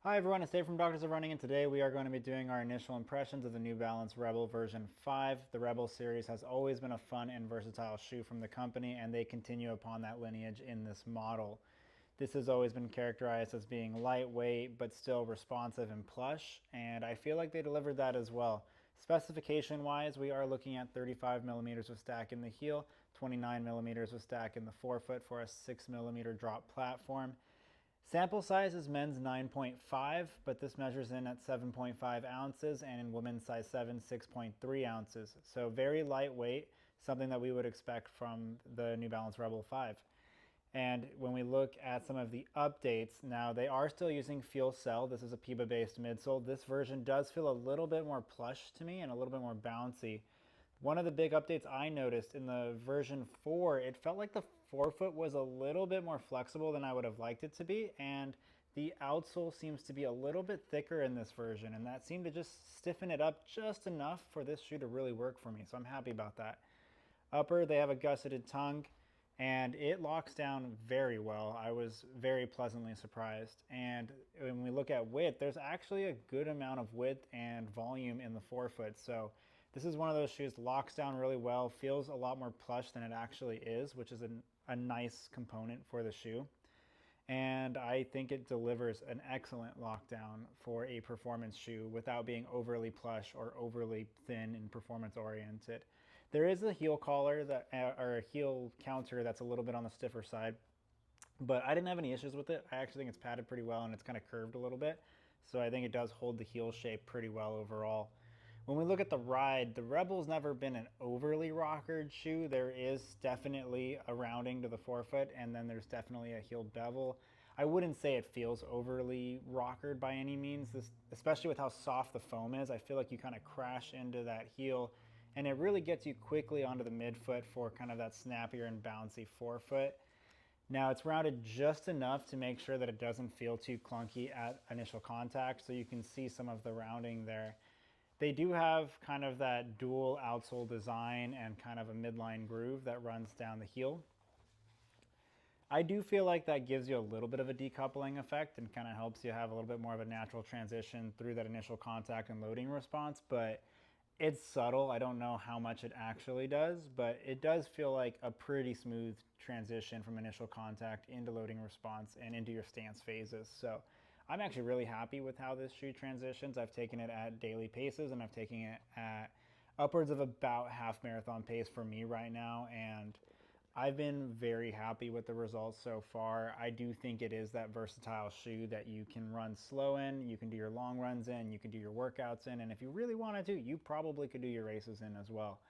Hi everyone, it's Dave from Doctors of Running, and today we are going to be doing our initial impressions of the New Balance Rebel version 5. The Rebel series has always been a fun and versatile shoe from the company, and they continue upon that lineage in this model. This has always been characterized as being lightweight, but still responsive and plush, and I feel like they delivered that as well. Specification-wise, we are looking at 35 millimeters of stack in the heel, 29 millimeters of stack in the forefoot for a 6 millimeter drop platform. Sample size is men's 9.5, but this measures in at 7.5 ounces, and in women's size 7, 6.3 ounces. So very lightweight, something that we would expect from the New Balance Rebel 5. And when we look at some of the updates, now they are still using FuelCell. This is a PIBA-based midsole. This version does feel a little bit more plush to me and a little bit more bouncy. One of the big updates I noticed in the version 4, it felt like the forefoot was a little bit more flexible than I would have liked it to be, and the outsole seems to be a little bit thicker in this version, and that seemed to just stiffen it up just enough for this shoe to really work for me, so I'm happy about that. Upper, they have a gusseted tongue, and it locks down very well. I was very pleasantly surprised. And when we look at width, there's actually a good amount of width and volume in the forefoot. So this is one of those shoes that locks down really well, feels a lot more plush than it actually is, which is a nice component for the shoe. And I think it delivers an excellent lockdown for a performance shoe without being overly plush or overly thin and performance oriented. There is a heel collar that, or a heel counter that's a little bit on the stiffer side, but I didn't have any issues with it. I actually think it's padded pretty well and it's kind of curved a little bit. So I think it does hold the heel shape pretty well overall. When we look at the ride, the Rebel's never been an overly rockered shoe. There is definitely a rounding to the forefoot, and then there's definitely a heeled bevel. I wouldn't say it feels overly rockered by any means, especially with how soft the foam is. I feel like you kind of crash into that heel, and it really gets you quickly onto the midfoot for kind of that snappier and bouncy forefoot. Now it's rounded just enough to make sure that it doesn't feel too clunky at initial contact, so you can see some of the rounding there. They do have kind of that dual outsole design and kind of a midline groove that runs down the heel. I do feel like that gives you a little bit of a decoupling effect and kind of helps you have a little bit more of a natural transition through that initial contact and loading response, but it's subtle. I don't know how much it actually does, but it does feel like a pretty smooth transition from initial contact into loading response and into your stance phases. So I'm actually really happy with how this shoe transitions. I've taken it at daily paces and I've taken it at upwards of about half marathon pace for me right now, and I've been very happy with the results so far. I do think it is that versatile shoe that you can run slow in, you can do your long runs in, you can do your workouts in, and if you really wanted to, you probably could do your races in as well.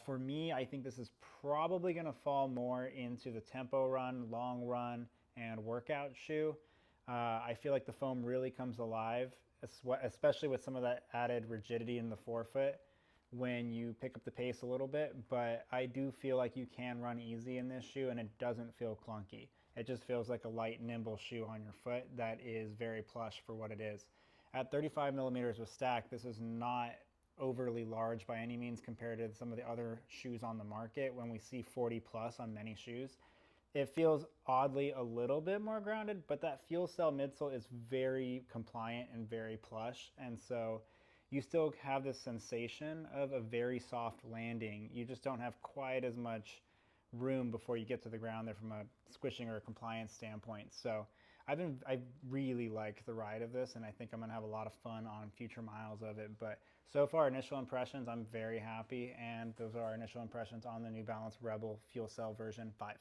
For me, I think this is probably going to fall more into the tempo run, long run, and workout shoe. I feel like the foam really comes alive, especially with some of that added rigidity in the forefoot when you pick up the pace a little bit, but I do feel like you can run easy in this shoe and it doesn't feel clunky. It just feels like a light, nimble shoe on your foot that is very plush for what it is. At 35 millimeters with stack, this is not overly large by any means compared to some of the other shoes on the market when we see 40 plus on many shoes. It feels oddly a little bit more grounded, but that FuelCell midsole is very compliant and very plush, and so you still have this sensation of a very soft landing. You just don't have quite as much room before you get to the ground there from a squishing or a compliance standpoint. So I really like the ride of this, and I think I'm gonna have a lot of fun on future miles of it. But so far, initial impressions, I'm very happy, and those are our initial impressions on the New Balance Rebel Fuel Cell version 5.